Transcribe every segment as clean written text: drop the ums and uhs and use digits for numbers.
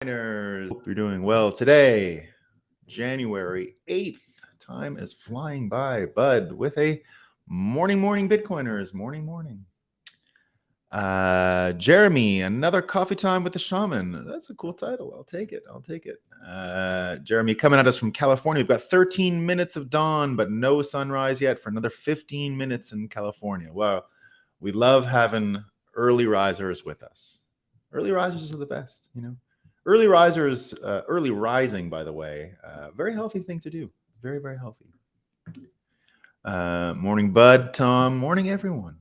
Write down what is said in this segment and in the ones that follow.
Hope you're doing well today, January 8th. Time is flying by, bud, with a morning, Bitcoiners. Morning. Jeremy, another coffee time with the shaman. That's a cool title. I'll take it. Jeremy coming at us from California. We've got 13 minutes of dawn, but no sunrise yet for another 15 minutes in California. Wow. We love having early risers with us. Early risers are the best, Early rising, by the way, very healthy thing to do. Very healthy. Morning, Bud, Tom. Morning, everyone.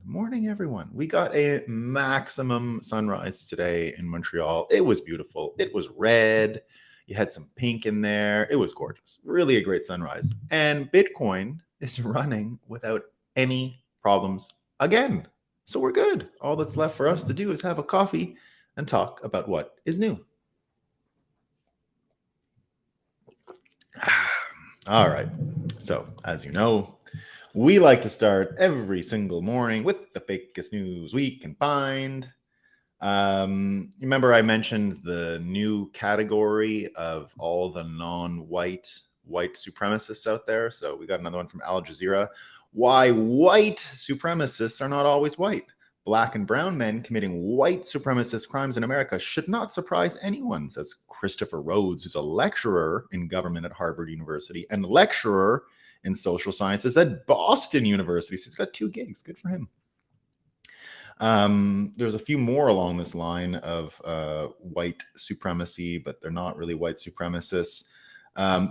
We got a maximum sunrise today in Montreal. It was beautiful. It was red. You had some pink in there. It was gorgeous. Really a great sunrise. And Bitcoin is running without any problems again. So we're good. All that's left for us to do is have a coffee and talk about what is new. All right. So, as you know, we like to start every single morning with the fakest news we can find. Remember I mentioned the new category of all the non-white supremacists out there? So we got another one from Al Jazeera. Why white supremacists are not always white. Black and brown men committing white supremacist crimes in America should not surprise anyone, says Christopher Rhodes, who's a lecturer in government at Harvard University and lecturer in social sciences at Boston University. So he's got 2 gigs. Good for him. There's a few more along this line of white supremacy, but they're not really white supremacists.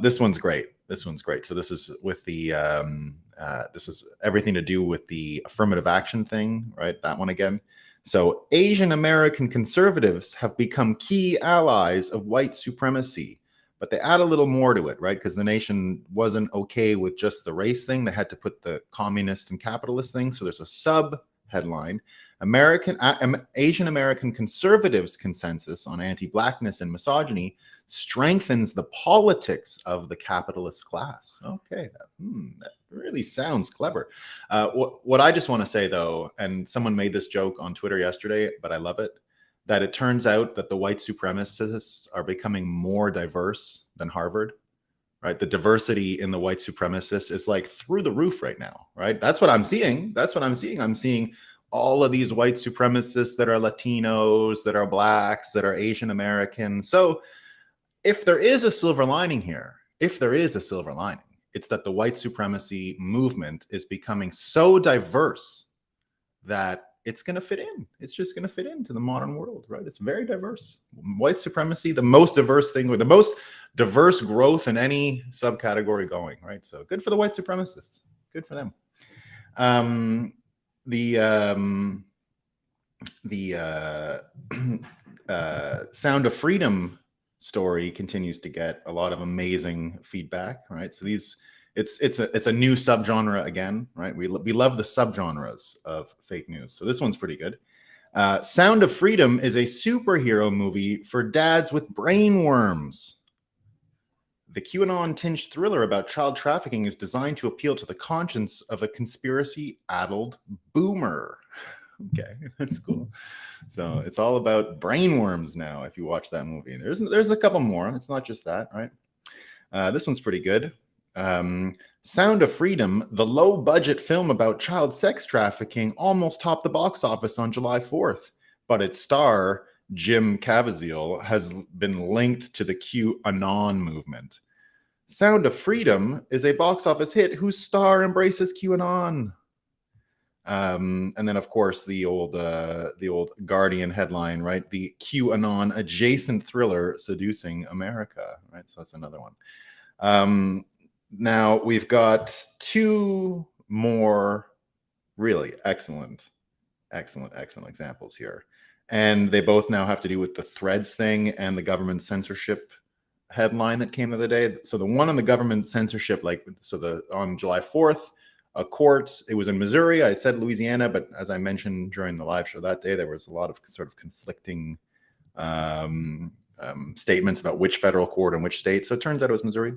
This one's great. So this is with the this is everything to do with the affirmative action thing, right? That one again. So Asian American conservatives have become key allies of white supremacy, but they add a little more to it, right? Because the nation wasn't okay with just the race thing. They had to put the communist and capitalist thing. So there's a sub headline: Asian American conservatives' consensus on anti-blackness and misogyny strengthens the politics of the capitalist class. Okay, that really sounds clever. What I just want to say, though, and someone made this joke on Twitter yesterday, but I love it, that it turns out that the white supremacists are becoming more diverse than Harvard, right? The diversity in the white supremacists is like through the roof right now, right? That's what I'm seeing. I'm seeing all of these white supremacists that are Latinos, that are blacks, that are Asian American. So if there is a silver lining here, it's that the white supremacy movement is becoming so diverse that it's going to fit in. It's just going to fit into the modern world, right? It's very diverse. White supremacy, the most diverse thing, with the most diverse growth in any subcategory going, right? So good for the white supremacists. Good for them. Sound of Freedom story continues to get a lot of amazing feedback, right? So it's a new subgenre again, right? We love the subgenres of fake news. So this one's pretty good. Sound of Freedom is a superhero movie for dads with brain worms. The QAnon-tinged thriller about child trafficking is designed to appeal to the conscience of a conspiracy-addled boomer. Okay, that's cool. So it's all about brain worms now. If you watch that movie, there's a couple more. It's not just that, right? This one's pretty good. Sound of Freedom, the low-budget film about child sex trafficking, almost topped the box office on July 4th, but its star, Jim Caviezel, has been linked to the QAnon movement. Sound of Freedom is a box office hit whose star embraces QAnon. And then, of course, the old Guardian headline, right? The QAnon adjacent thriller seducing America, right? So that's another one. Now we've got 2 more really excellent examples here. And they both now have to do with the Threads thing and the government censorship headline that came the other day. So the one on the government censorship, on July 4th, a court, it was in Missouri. I said Louisiana, but as I mentioned during the live show that day, there was a lot of sort of conflicting statements about which federal court and which state. So it turns out it was Missouri.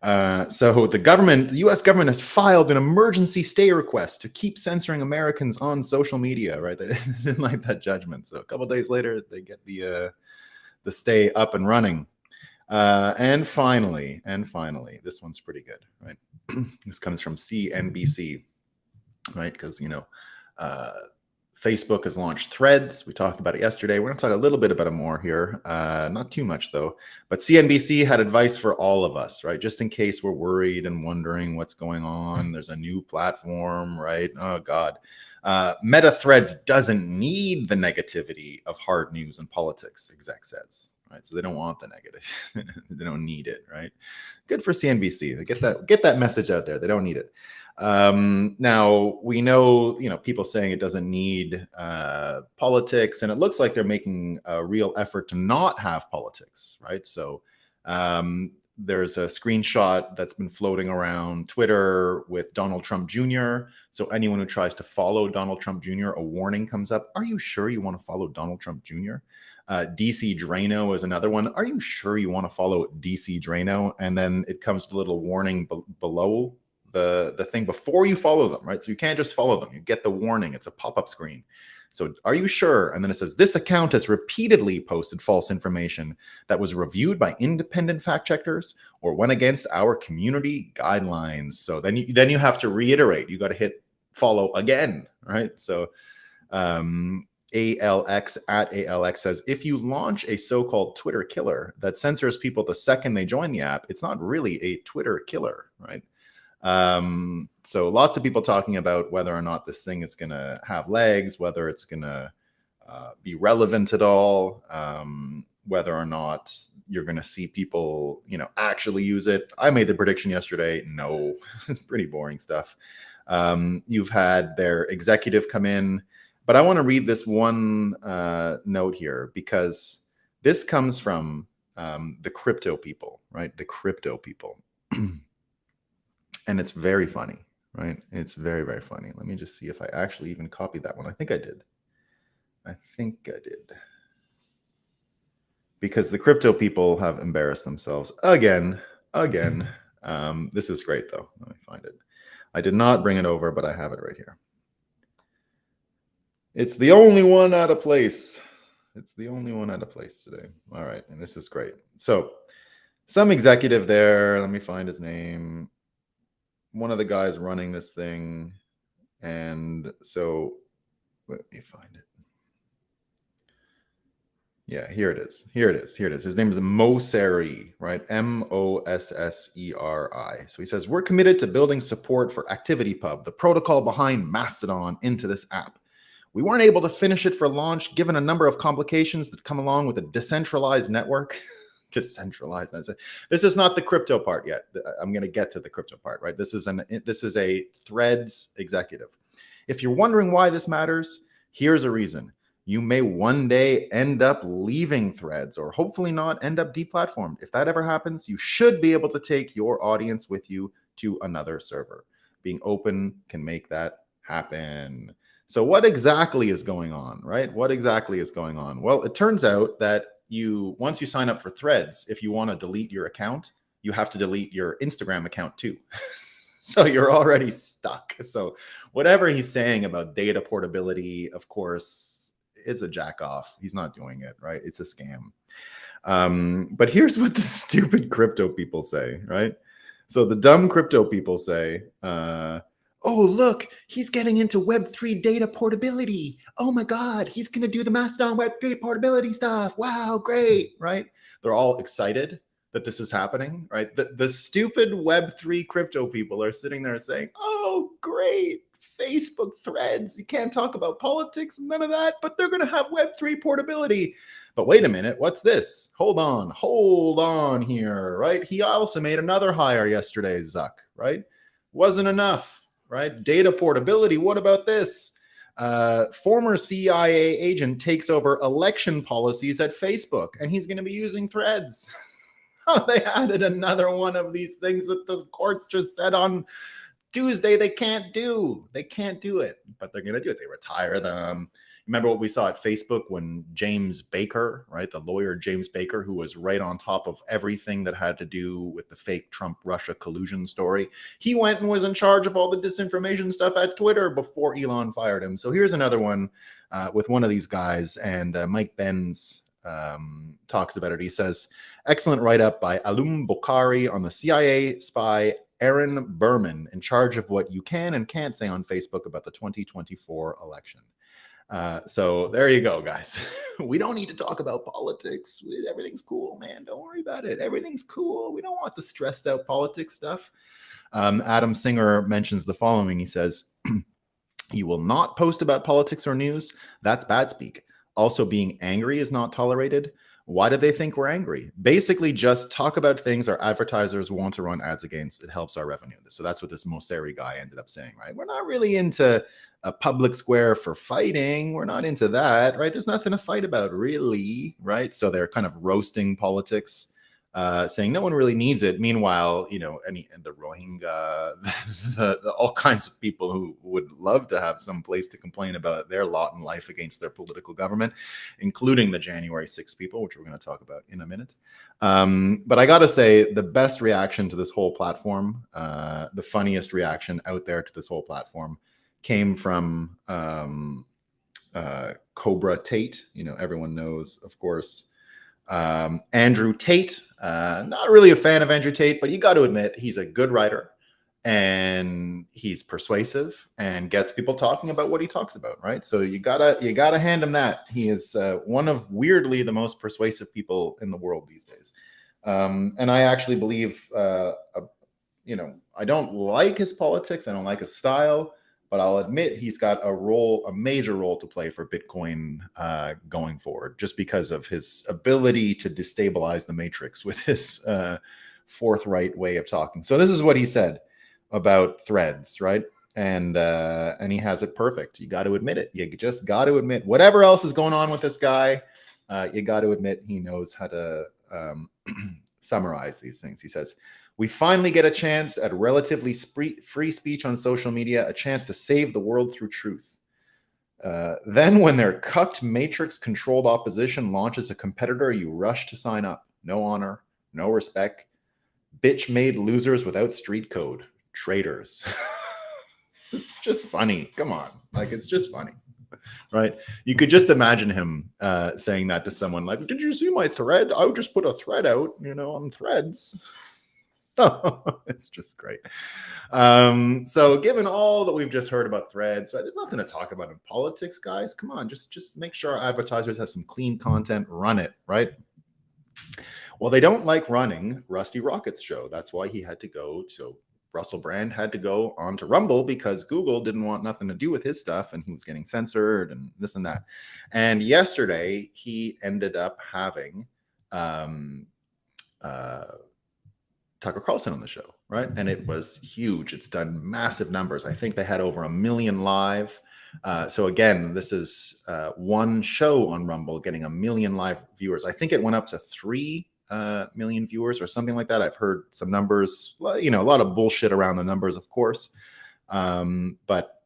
So the U.S. government has filed an emergency stay request to keep censoring Americans on social media, right? They didn't like that judgment. So a couple of days later, they get the the stay up and running. And finally, this one's pretty good, right? This comes from CNBC, right? Because, Facebook has launched Threads. We talked about it yesterday. We're going to talk a little bit about it more here. Not too much, though. But CNBC had advice for all of us, right? Just in case we're worried and wondering what's going on. There's a new platform, right? Oh, God. Meta Threads doesn't need the negativity of hard news and politics, exec says. Right, so they don't want the negative. They don't need it, right? Good for CNBC. They get that message out there. They don't need it. Now we know, people saying it doesn't need politics, and it looks like they're making a real effort to not have politics, right? So there's a screenshot that's been floating around Twitter with Donald Trump Jr. So anyone who tries to follow Donald Trump Jr., a warning comes up. Are you sure you want to follow Donald Trump Jr.? DC Drano is another one. Are you sure you want to follow DC Drano? And then it comes to a little warning below the thing before you follow them, right? So you can't just follow them. You get the warning. It's a pop-up screen. So are you sure? And then it says, this account has repeatedly posted false information that was reviewed by independent fact checkers or went against our community guidelines. So then you have to reiterate. You got to hit follow again, right? So ALX says, if you launch a so-called Twitter killer that censors people the second they join the app, it's not really a Twitter killer, right? So lots of people talking about whether or not this thing is going to have legs, whether it's going to be relevant at all, whether or not you're going to see people, actually use it. I made the prediction yesterday. No, it's pretty boring stuff. You've had their executive come in. But I want to read this one note here because this comes from the crypto people, right? The crypto people. And it's very funny, right? It's very, very funny. Let me just see if I actually even copied that one. I think I did. Because the crypto people have embarrassed themselves again. This is great, though. Let me find it. I did not bring it over, but I have it right here. It's the only one out of place. Today. All right. And this is great. So some executive there, let me find his name. One of the guys running this thing. And so let me find it. Yeah, here it is. His name is Mosseri, right? Mosseri. So he says, we're committed to building support for ActivityPub, the protocol behind Mastodon, into this app. We weren't able to finish it for launch, given a number of complications that come along with a decentralized network. Decentralized. This is not the crypto part yet. I'm going to get to the crypto part, right? This is a Threads executive. If you're wondering why this matters, here's a reason. You may one day end up leaving Threads, or hopefully not end up deplatformed. If that ever happens, you should be able to take your audience with you to another server. Being open can make that happen. So what exactly is going on, right? Well, it turns out that once you sign up for Threads, if you want to delete your account, you have to delete your Instagram account too. So you're already stuck. So whatever he's saying about data portability, of course, it's a jack off. He's not doing it, right? It's a scam. But here's what the stupid crypto people say, right? So the dumb crypto people say, oh, look, he's getting into Web3 data portability. Oh my God, he's going to do the Mastodon Web3 portability stuff. Wow, great, right? They're all excited that this is happening, right? The stupid Web3 crypto people are sitting there saying, oh, great, Facebook Threads. You can't talk about politics, none of that, but they're going to have Web3 portability. But wait a minute, what's this? Hold on here, right? He also made another hire yesterday, Zuck, right? Wasn't enough. Right? Data portability. What about this? Former CIA agent takes over election policies at Facebook, and he's going to be using Threads. They added another one of these things that the courts just said on Tuesday they can't do. They can't do it, but they're going to do it. They retire them. Remember what we saw at Facebook when James Baker, right, the lawyer James Baker, who was right on top of everything that had to do with the fake Trump-Russia collusion story, he went and was in charge of all the disinformation stuff at Twitter before Elon fired him. So here's another one with one of these guys, and Mike Benz talks about it. He says, excellent write-up by Alum Bokhari on the CIA spy Aaron Berman in charge of what you can and can't say on Facebook about the 2024 election. So there you go, guys. We don't need to talk about politics. Everything's cool, man. Don't worry about it. Everything's cool. We don't want the stressed out politics stuff. Adam Singer mentions the following. He says, you will not post about politics or news. That's bad speak. Also, being angry is not tolerated. Why do they think we're angry? Basically, just talk about things our advertisers want to run ads against. It helps our revenue. So that's what this Mosseri guy ended up saying, right? We're not really into a public square for fighting. We're not into that, right? There's nothing to fight about, really, right? So they're kind of roasting politics, saying no one really needs it. Meanwhile, you know, the Rohingya, all kinds of people who would love to have some place to complain about their lot in life against their political government, including the January 6th people, which we're going to talk about in a minute. But I got to say, the best reaction to this whole platform, the funniest reaction out there to this whole platform, came from Cobra Tate. You know, everyone knows, of course, Andrew Tate. Not really a fan of Andrew Tate, but you got to admit he's a good writer and he's persuasive and gets people talking about what he talks about, right? So you gotta hand him that. He is one of, weirdly, the most persuasive people in the world these days. And I actually believe, you know, I don't like his politics. I don't like his style. But I'll admit he's got a major role to play for Bitcoin going forward, just because of his ability to destabilize the matrix with his forthright way of talking. So this is what he said about Threads, right? And he has it perfect. You got to admit it. You just got to admit whatever else is going on with this guy. You got to admit he knows how to summarize these things. He says, we finally get a chance at relatively free speech on social media, a chance to save the world through truth. Then when their cucked matrix-controlled opposition launches a competitor, you rush to sign up. No honor, no respect. Bitch-made losers without street code. Traitors. It's just funny. Come on. Like, it's just funny. Right? You could just imagine him saying that to someone like, did you see my thread? I would just put a thread out, you know, on Threads. It's just great. So given all that we've just heard about Threads, right, there's nothing to talk about in politics, guys. Come on, just make sure our advertisers have some clean content. Run it, right? Well, they don't like running Rusty Rocket's show. That's why he had to go. So Russell Brand had to go on to Rumble because Google didn't want nothing to do with his stuff, and he was getting censored and this and that. And yesterday, he ended up having Tucker Carlson on the show, right? And it was huge. It's done massive numbers. I think they had over 1 million live. So again, this is one show on Rumble getting 1 million live viewers. I think it went up to 3 million viewers or something like that. I've heard some numbers, you know, a lot of bullshit around the numbers, of course. But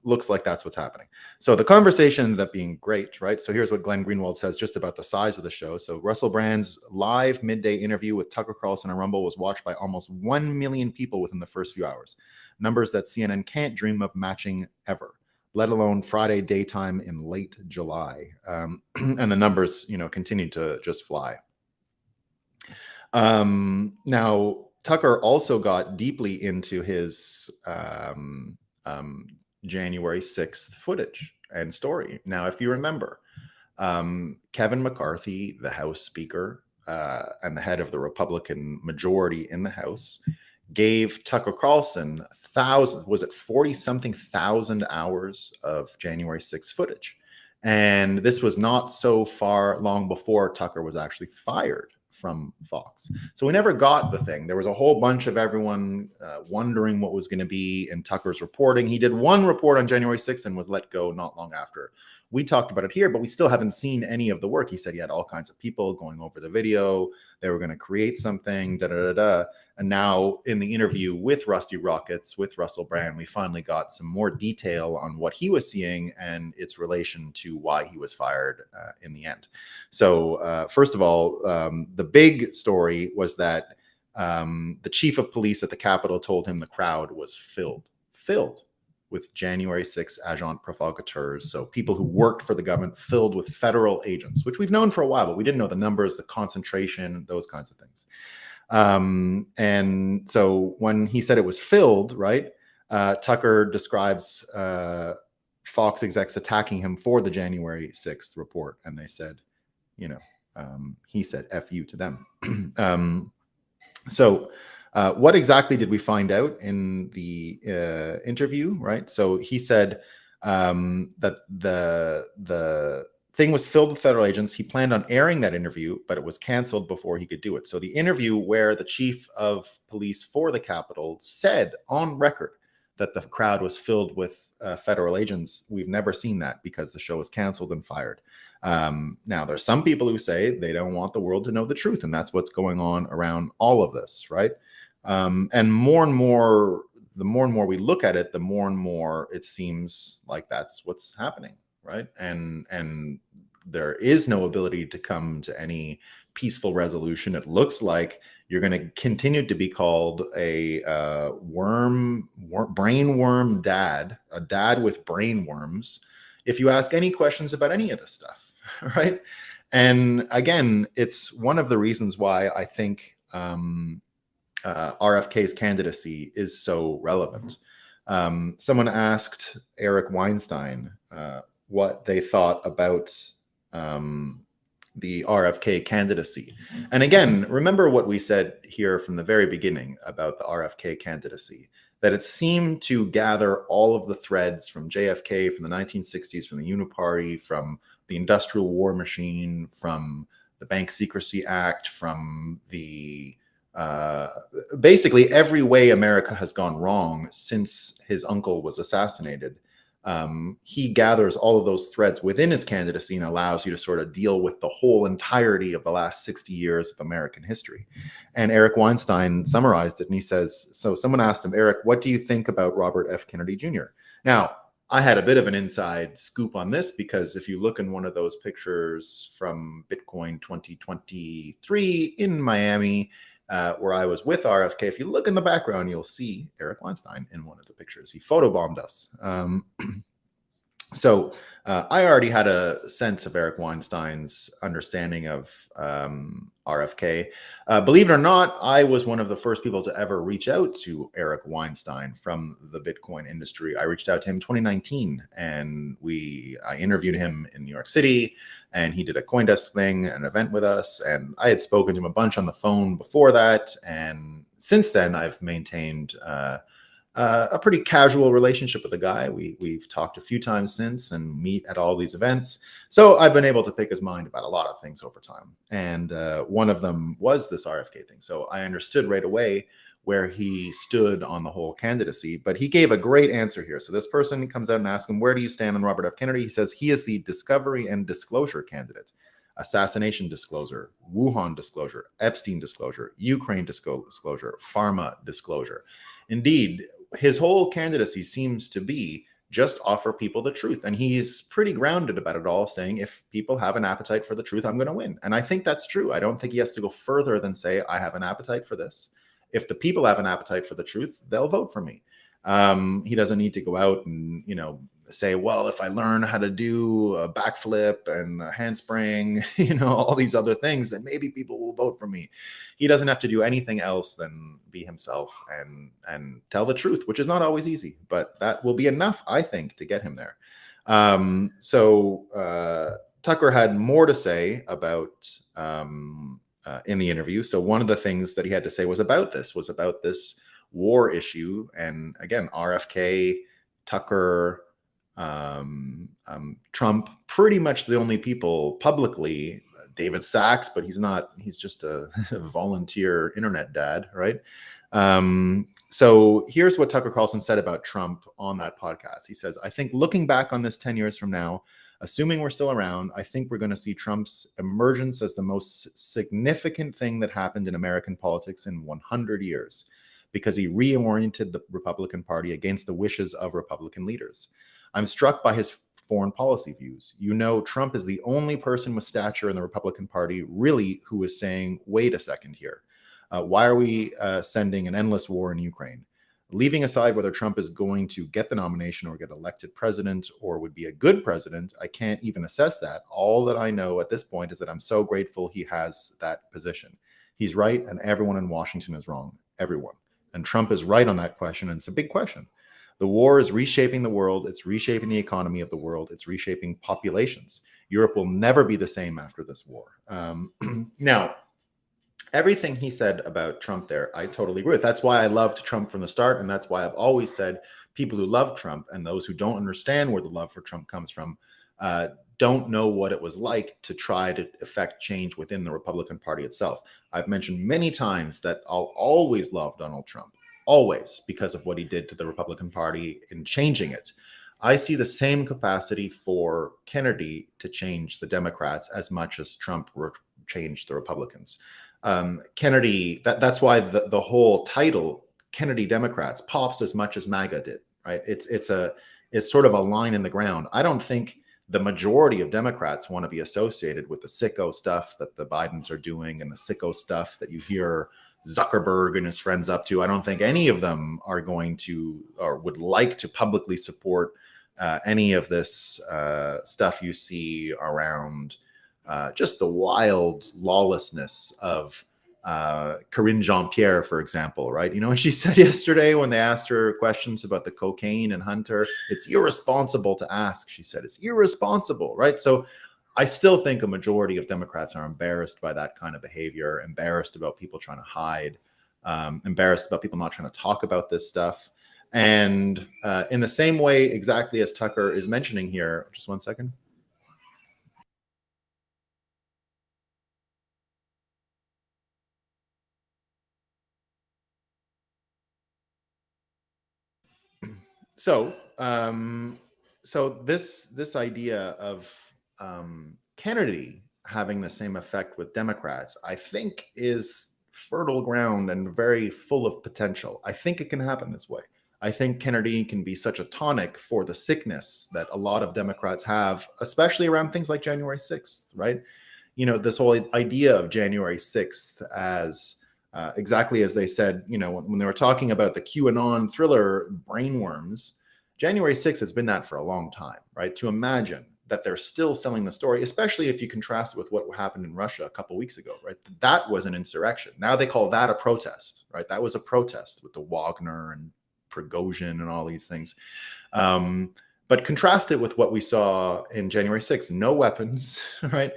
looks like that's what's happening. So the conversation ended up being great, right? So here's what Glenn Greenwald says just about the size of the show. So Russell Brand's live midday interview with Tucker Carlson on Rumble was watched by almost 1 million people within the first few hours. Numbers that CNN can't dream of matching ever, let alone Friday daytime in late July. And the numbers, you know, continue to just fly. Now, Tucker also got deeply into his January 6th footage and story. Now, if you remember, Kevin McCarthy, the House Speaker and the head of the Republican majority in the House, gave Tucker Carlson 40-something thousand hours of January 6th footage. And this was not so long before Tucker was actually fired from Fox. So we never got the thing. There was a whole bunch of everyone wondering what was going to be in Tucker's reporting. He did one report on January 6th and was let go not long after. We talked about it here, but we still haven't seen any of the work. He said he had all kinds of people going over the video. They were going to create something, And now in the interview with Rusty Rockets, with Russell Brand, we finally got some more detail on what he was seeing and its relation to why he was fired in the end. So first of all, the big story was that the chief of police at the Capitol told him the crowd was filled. with January 6 agent provocateurs, so people who worked for the government, filled with federal agents, which we've known for a while, but we didn't know the numbers, the concentration, those kinds of things. And so when he said it was filled, right, Tucker describes Fox execs attacking him for the January 6th report, and they said, he said F you to them. So what exactly did we find out in the interview, right? So he said that the thing was filled with federal agents. He planned on airing that interview, but it was canceled before he could do it. So the interview where the chief of police for the Capitol said on record that the crowd was filled with federal agents, we've never seen that because the show was canceled and fired. Now, there's some people who say they don't want the world to know the truth, and that's what's going on around all of this, right? And more, the more and more we look at it, the more and more it seems like that's what's happening, right? And there is no ability to come to any peaceful resolution. It looks like you're going to continue to be called a brainworm dad, a dad with brainworms, if you ask any questions about any of this stuff, right? And again, it's one of the reasons why I think RFK's candidacy is so relevant. Someone asked Eric Weinstein what they thought about the RFK candidacy. And again, remember what we said here from the very beginning about the RFK candidacy, that it seemed to gather all of the threads from JFK, from the 1960s, from the Uniparty, from the Industrial War Machine, from the Bank Secrecy Act, from the basically every way America has gone wrong since his uncle was assassinated. He gathers all of those threads within his candidacy and allows you to sort of deal with the whole entirety of the last 60 years of American history. And Eric Weinstein summarized it, and he says, so someone asked him, Eric, what do you think about Robert F. Kennedy Jr.? Now, I had a bit of an inside scoop on this, because if you look in one of those pictures from Bitcoin 2023 in Miami, where I was with RFK, if you look in the background, you'll see Eric Weinstein in one of the pictures. He photobombed us. So I already had a sense of Eric Weinstein's understanding of RFK. Believe it or not, I was one of the first people to ever reach out to Eric Weinstein from the Bitcoin industry. I reached out to him in 2019, and I interviewed him in New York City, and he did a CoinDesk thing, an event with us, and I had spoken to him a bunch on the phone before that, and since then I've maintained a pretty casual relationship with the guy. We've talked a few times since and meet at all these events. So I've been able to pick his mind about a lot of things over time. And one of them was this RFK thing. So I understood right away where he stood on the whole candidacy, but he gave a great answer here. So this person comes out and asks him, where do you stand on Robert F. Kennedy? He says he is the discovery and disclosure candidate. Assassination disclosure, Wuhan disclosure, Epstein disclosure, Ukraine disclosure, pharma disclosure. Indeed, his whole candidacy seems to be just offer people the truth. And he's pretty grounded about it all, saying, if people have an appetite for the truth, I'm going to win. And I think that's true. I don't think he has to go further than say, I have an appetite for this. If the people have an appetite for the truth, they'll vote for me. He doesn't need to go out and, say, well, if I learn how to do a backflip and a handspring, all these other things, then maybe people will vote for me. He doesn't have to do anything else than be himself and tell the truth, which is not always easy, but that will be enough, I think, to get him there. So Tucker had more to say about in the interview. So one of the things that he had to say was about this war issue. And again, RFK, Tucker, Trump, pretty much the only people publicly, David Sachs, but he's just a volunteer internet dad, right? So here's what Tucker Carlson said about Trump on that podcast. He says, I think looking back on this 10 years from now, assuming we're still around, I think we're going to see Trump's emergence as the most significant thing that happened in American politics in 100 years, because he reoriented the Republican Party against the wishes of Republican leaders. I'm struck by his foreign policy views. Trump is the only person with stature in the Republican Party, really, who is saying, wait a second here. Why are we sending an endless war in Ukraine? leaving aside whether Trump is going to get the nomination or get elected president or would be a good president, I can't even assess that. All that I know at this point is that I'm so grateful he has that position. He's right, and everyone in Washington is wrong. Everyone. And Trump is right on that question, and it's a big question. The war is reshaping the world. It's reshaping the economy of the world. It's reshaping populations. Europe will never be the same after this war. Now, everything he said about Trump there, I totally agree with. That's why I loved Trump from the start. And that's why I've always said people who love Trump and those who don't understand where the love for Trump comes from don't know what it was like to try to effect change within the Republican Party itself. I've mentioned many times that I'll always love Donald Trump, always, because of what he did to the Republican Party in changing it. I see the same capacity for Kennedy to change the Democrats as much as Trump changed the Republicans. Kennedy, that's why the whole title, Kennedy Democrats, pops as much as MAGA did, right? It's sort of a line in the ground. I don't think the majority of Democrats want to be associated with the sicko stuff that the Bidens are doing and the sicko stuff that you hear Zuckerberg and his friends up to. I don't think any of them are going to or would like to publicly support any of this stuff you see around just the wild lawlessness of Karine Jean-Pierre, for example, right? You know, she said yesterday when they asked her questions about the cocaine and Hunter, it's irresponsible to ask, she said. It's irresponsible, right? So I still think a majority of Democrats are embarrassed by that kind of behavior, embarrassed about people trying to hide, embarrassed about people not trying to talk about this stuff. And in the same way, exactly as Tucker is mentioning here, just one second. So, this idea of Kennedy having the same effect with Democrats, I think, is fertile ground and very full of potential. I think it can happen this way. I think Kennedy can be such a tonic for the sickness that a lot of Democrats have, especially around things like January 6th, right? You know, this whole idea of January 6th as exactly as they said, you know, when they were talking about the QAnon thriller brainworms, January 6th has been that for a long time, right? To imagine that they're still selling the story, especially if you contrast it with what happened in Russia a couple of weeks ago, right? That was an insurrection. Now they call that a protest, right? That was a protest with the Wagner and Prigozhin and all these things. But contrast it with what we saw in January 6th, no weapons, right?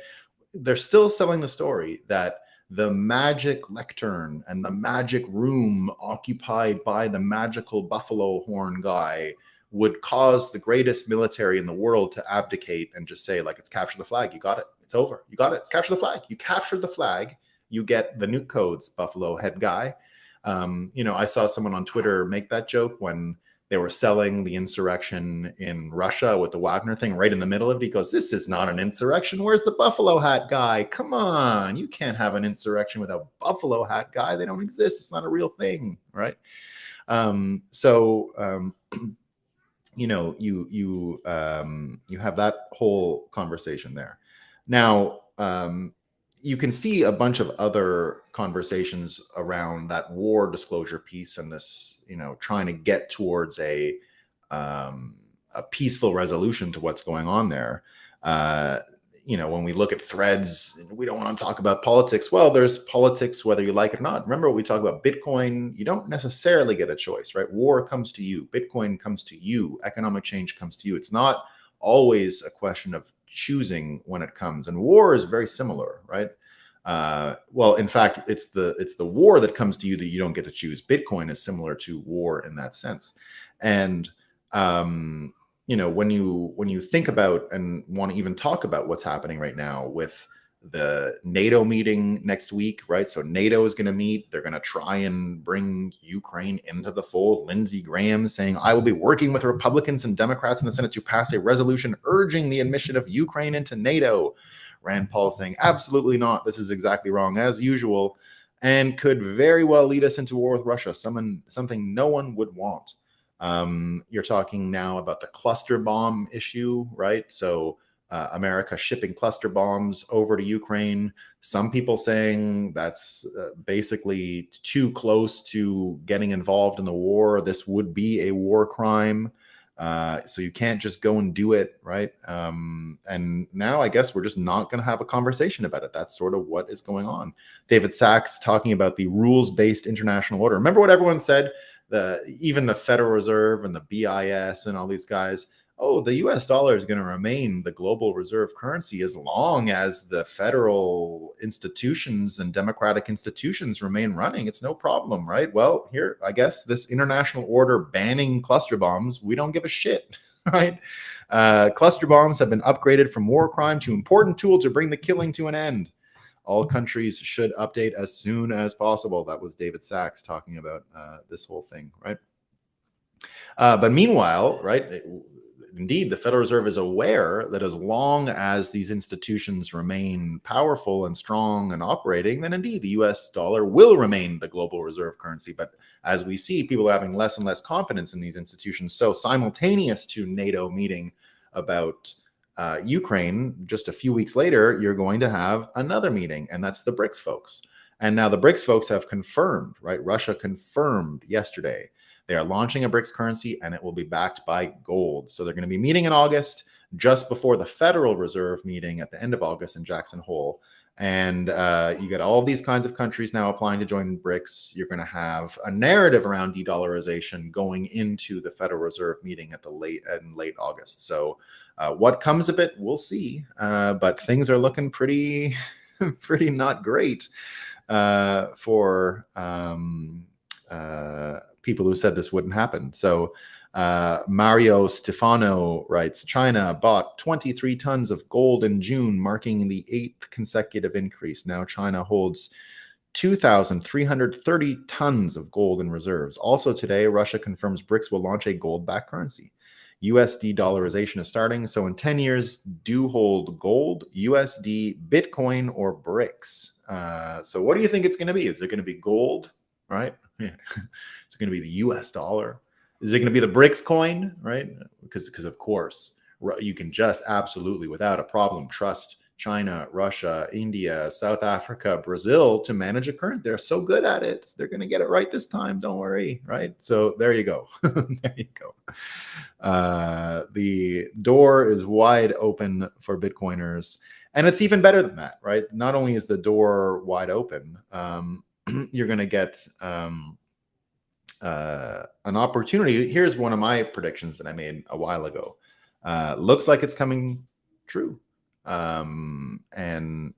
They're still selling the story that the magic lectern and the magic room occupied by the magical buffalo horn guy would cause the greatest military in the world to abdicate and just say, like, it's capture the flag. You got it. It's over. You got it. It's capture the flag. You captured the flag. You get the nuke codes, buffalo head guy. You know, I saw someone on Twitter make that joke when they were selling the insurrection in Russia with the Wagner thing right in the middle of it. He goes, this is not an insurrection. Where's the buffalo hat guy? Come on. You can't have an insurrection without buffalo hat guy. They don't exist. It's not a real thing, right? You know, you have that whole conversation there. Now, you can see a bunch of other conversations around that war disclosure piece and this, you know, trying to get towards a peaceful resolution to what's going on there. You know, when we look at threads, we don't want to talk about politics. Well, there's politics whether you like it or not. Remember, we talk about Bitcoin. You don't necessarily get a choice, right? War comes to you. Bitcoin comes to you. Economic change comes to you. It's not always a question of choosing when it comes. And war is very similar, right? Well, in fact, it's the war that comes to you that you don't get to choose. Bitcoin is similar to war in that sense. And you know, when you think about and want to even talk about what's happening right now with the NATO meeting next week, right? So NATO is going to meet. They're going to try and bring Ukraine into the fold. Lindsey Graham saying, I will be working with Republicans and Democrats in the Senate to pass a resolution urging the admission of Ukraine into NATO. Rand Paul saying, absolutely not. This is exactly wrong as usual, and could very well lead us into war with Russia, something no one would want. You're talking now about the cluster bomb issue, right? So America shipping cluster bombs over to Ukraine. Some people saying that's basically too close to getting involved in the war. This would be a war crime. So you can't just go and do it, right? And now I guess we're just not going to have a conversation about it. That's sort of what is going on. David Sachs talking about the rules-based international order. Remember what everyone said? Even the Federal Reserve and the BIS and all these guys, oh, the US dollar is going to remain the global reserve currency as long as the federal institutions and democratic institutions remain running. It's no problem, right? Well, here, I guess this international order banning cluster bombs, we don't give a shit, right? Cluster bombs have been upgraded from war crime to important tool to bring the killing to an end. All countries should update as soon as possible. That was David Sachs talking about this whole thing, right? But meanwhile, right, indeed, the Federal Reserve is aware that as long as these institutions remain powerful and strong and operating, then indeed the US dollar will remain the global reserve currency. But as we see, people are having less and less confidence in these institutions. So simultaneous to NATO meeting about Ukraine, just a few weeks later, you're going to have another meeting, and that's the BRICS folks. And now the BRICS folks have confirmed, right? Russia confirmed yesterday they are launching a BRICS currency, and it will be backed by gold. So they're going to be meeting in August, just before the Federal Reserve meeting at the end of August in Jackson Hole. And you get all these kinds of countries now applying to join BRICS. You're going to have a narrative around de-dollarization going into the Federal Reserve meeting at late August. So what comes of it, we'll see. But things are looking pretty, pretty not great for people who said this wouldn't happen. So Mario Stefano writes, China bought 23 tons of gold in June, marking the 8th consecutive increase. Now China holds 2,330 tons of gold in reserves. Also today, Russia confirms BRICS will launch a gold-backed currency. USD dollarization is starting. So in 10 years, do hold gold, USD, Bitcoin, or BRICS. So what do you think it's going to be? Is it going to be gold, right? Yeah. It's going to be the US dollar. Is it going to be the BRICS coin, right? Because of course, you can just absolutely, without a problem, trust China, Russia, India, South Africa, Brazil to manage a currency. They're so good at it. They're going to get it right this time. Don't worry, right? So there you go. There you go. The door is wide open for Bitcoiners. And it's even better than that, right? Not only is the door wide open, you're going to get an opportunity. Here's one of my predictions that I made a while ago. Looks like it's coming true. And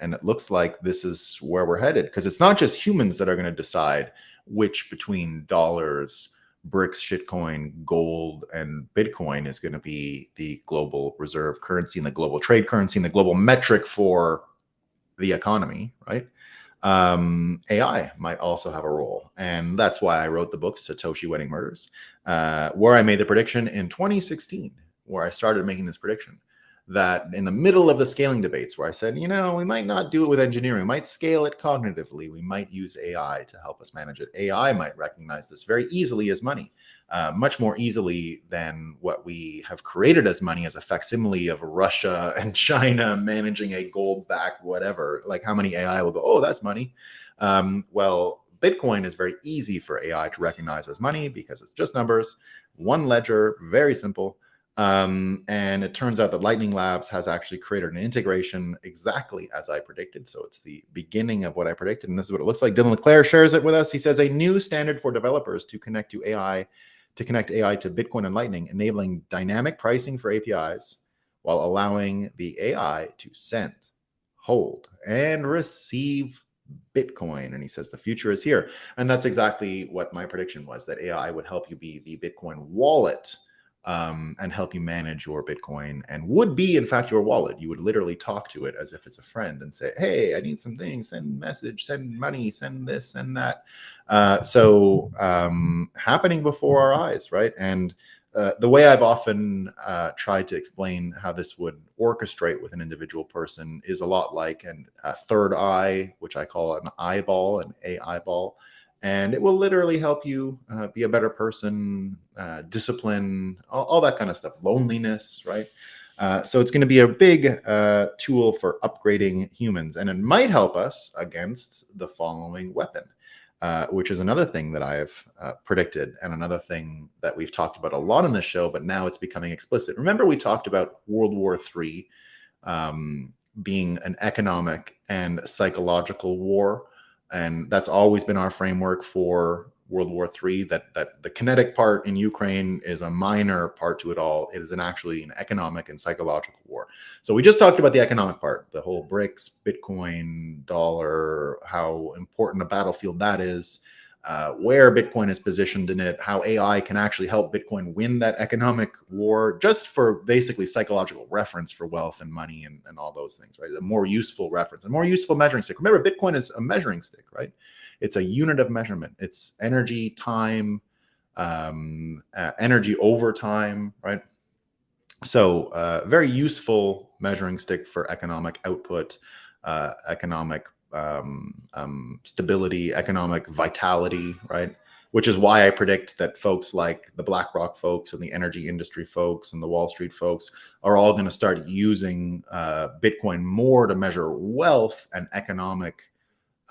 it looks like this is where we're headed, because it's not just humans that are going to decide which between dollars, BRICS, shitcoin, gold, and Bitcoin is going to be the global reserve currency and the global trade currency and the global metric for the economy, right? AI might also have a role. And that's why I wrote the book, Satoshi Wedding Murders, where I made the prediction in 2016, where I started making this prediction that in the middle of the scaling debates, where I said, you know, we might not do it with engineering, we might scale it cognitively, we might use AI to help us manage it. AI might recognize this very easily as money, much more easily than what we have created as money as a facsimile of Russia and China managing a gold-backed whatever. Like how many AI will go, oh, that's money. Well, Bitcoin is very easy for AI to recognize as money because it's just numbers, one ledger, very simple. And it turns out that Lightning Labs has actually created an integration exactly as I predicted. So it's the beginning of what I predicted. And this is what it looks like. Dylan LeClaire shares it with us. He says a new standard for developers to connect AI to Bitcoin and Lightning, enabling dynamic pricing for APIs while allowing the AI to send, hold, and receive Bitcoin. And he says the future is here. And that's exactly what my prediction was, that AI would help you be the Bitcoin wallet. And help you manage your Bitcoin, and would be, in fact, your wallet. You would literally talk to it as if it's a friend and say, hey, I need some things, send message, send money, send this, send that. So happening before our eyes, right? And the way I've often tried to explain how this would orchestrate with an individual person is a lot like a third eye, which I call an eyeball, an eyeball. And it will literally help you be a better person, discipline, all that kind of stuff, loneliness, right? So it's going to be a big tool for upgrading humans, and it might help us against the following weapon, which is another thing that I've predicted, and another thing that we've talked about a lot on this show, but now it's becoming explicit. Remember, we talked about World War III being an economic and psychological war, and that's always been our framework for World War III, that the kinetic part in Ukraine is a minor part to it all. It is actually an economic and psychological war. So we just talked about the economic part, the whole BRICS, Bitcoin, dollar, how important a battlefield that is, where Bitcoin is positioned in it, how AI can actually help Bitcoin win that economic war, just for basically psychological reference for wealth and money and all those things, right? A more useful reference, a more useful measuring stick. Remember, Bitcoin is a measuring stick, right? It's a unit of measurement. It's energy, time, energy over time, right? So very useful measuring stick for economic output, economic stability, economic vitality, right? Which is why I predict that folks like the BlackRock folks and the energy industry folks and the Wall Street folks are all going to start using Bitcoin more to measure wealth and economic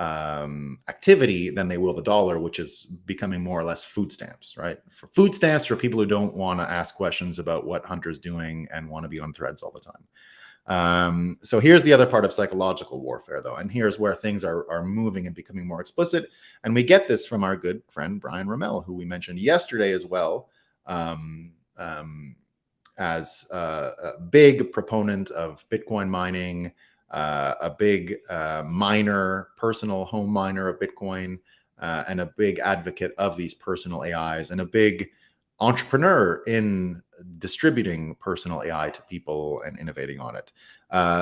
activity than they will the dollar, which is becoming more or less food stamps, right? For food stamps for people who don't want to ask questions about what Hunter's doing and want to be on threads all the time. So here's the other part of psychological warfare, though, and here's where things are moving and becoming more explicit. And we get this from our good friend Brian Rommel, who we mentioned yesterday as well, as a big proponent of Bitcoin mining, a big miner, personal home miner of Bitcoin, and a big advocate of these personal AIs, and a big entrepreneur in distributing personal AI to people and innovating on it.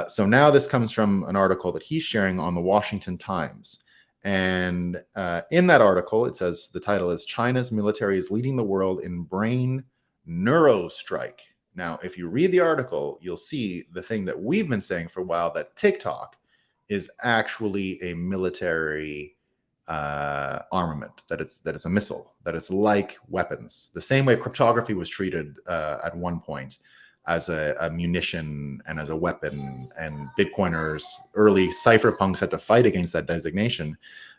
So now this comes from an article that he's sharing on the Washington Times. And in that article, it says, the title is China's Military is Leading the World in Brain Neurostrike. Now, if you read the article, you'll see the thing that we've been saying for a while, that TikTok is actually a military armament, that it's a missile, that it's like weapons. The same way cryptography was treated at one point as a munition and as a weapon, and Bitcoiners, early cypherpunks, had to fight against that designation.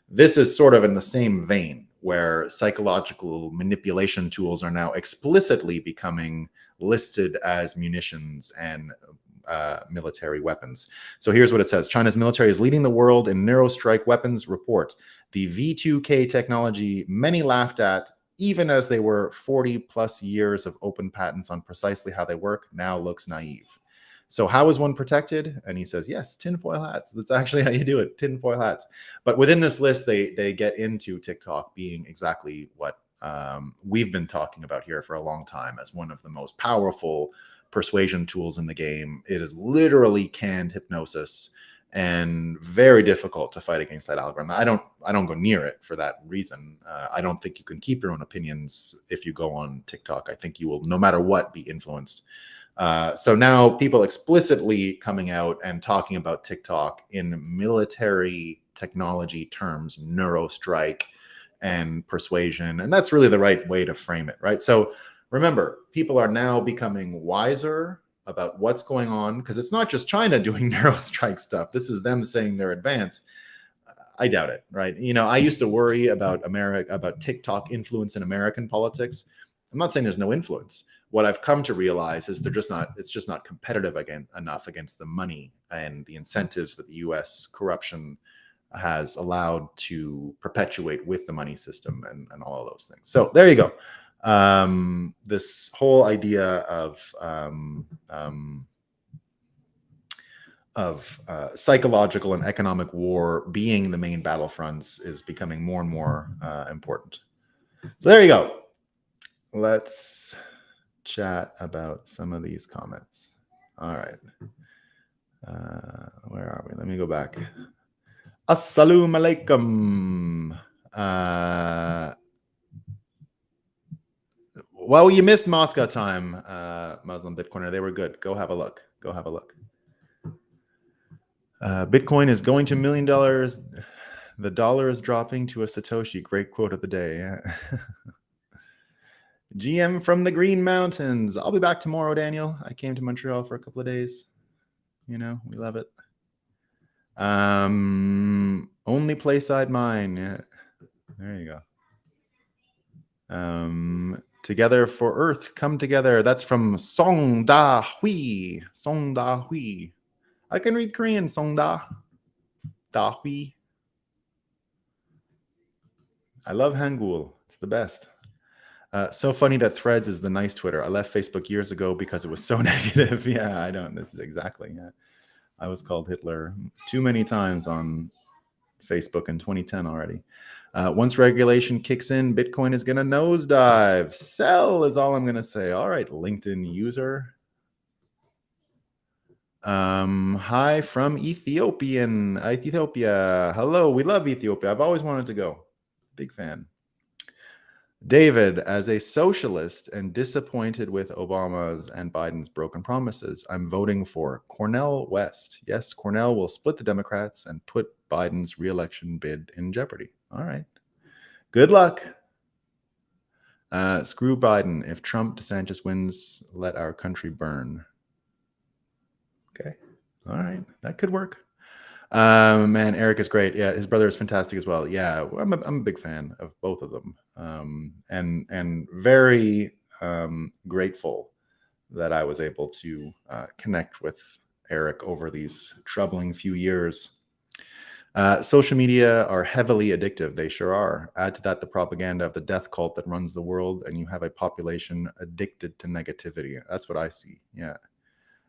This is sort of in the same vein, where psychological manipulation tools are now explicitly becoming listed as munitions and military weapons. So here's what it says. China's military is leading the world in Neurostrike weapons report. The V2K technology many laughed at, even as they were 40 plus years of open patents on precisely how they work, now looks naive. So how is one protected? And he says, yes, tinfoil hats. That's actually how you do it, tinfoil hats. But within this list, they get into TikTok being exactly what we've been talking about here for a long time as one of the most powerful persuasion tools in the game. It is literally canned hypnosis and very difficult to fight against that algorithm. I don't go near it for that reason. I don't think you can keep your own opinions if you go on TikTok. I think you will, no matter what, be influenced. So now people explicitly coming out and talking about TikTok in military technology terms, Neurostrike and persuasion. And that's really the right way to frame it, right? So remember, people are now becoming wiser about what's going on, because it's not just China doing Neurostrike stuff. This is them saying they're advanced. I doubt it, right? You know, I used to worry about about TikTok influence in American politics. I'm not saying there's no influence. What I've come to realize is it's just not competitive enough against the money and the incentives that the US corruption has allowed to perpetuate with the money system and all of those things. So there you go. This whole idea of psychological and economic war being the main battlefronts is becoming more and more important. So there you go. Let's chat about some of these comments. All right. Where are we? Let me go back. Assalamu alaikum. Well, you missed Moscow time, Muslim Bitcoiner. They were good. Go have a look. Go have a look. Bitcoin is going to $1 million. The dollar is dropping to a Satoshi. Great quote of the day. GM from the Green Mountains. I'll be back tomorrow, Daniel. I came to Montreal for a couple of days. You know, we love it. Only place I'd mine. Yeah. There you go. Together for Earth, come together. That's from Song Da Hui. Song Da Hui. I can read Korean. Song Da Hui. I love Hangul. It's the best. So funny that Threads is the nice Twitter. I left Facebook years ago because it was so negative. Yeah, I don't. This is exactly. Yeah, I was called Hitler too many times on Facebook in 2010 already. Once regulation kicks in, Bitcoin is going to nosedive. Sell is all I'm going to say. All right, LinkedIn user. Hi from Ethiopia. Hello, we love Ethiopia. I've always wanted to go. Big fan. David, as a socialist and disappointed with Obama's and Biden's broken promises, I'm voting for Cornel West. Yes, Cornel will split the Democrats and put Biden's re-election bid in jeopardy. All right. Good luck. Screw Biden. If Trump DeSantis wins, let our country burn. Okay. All right. That could work. Man, Eric is great. Yeah, his brother is fantastic as well. Yeah, I'm a big fan of both of them, and very grateful that I was able to connect with Eric over these troubling few years. Social media are heavily addictive. They sure are. Add to that the propaganda of the death cult that runs the world, and you have a population addicted to negativity. That's what I see. Yeah,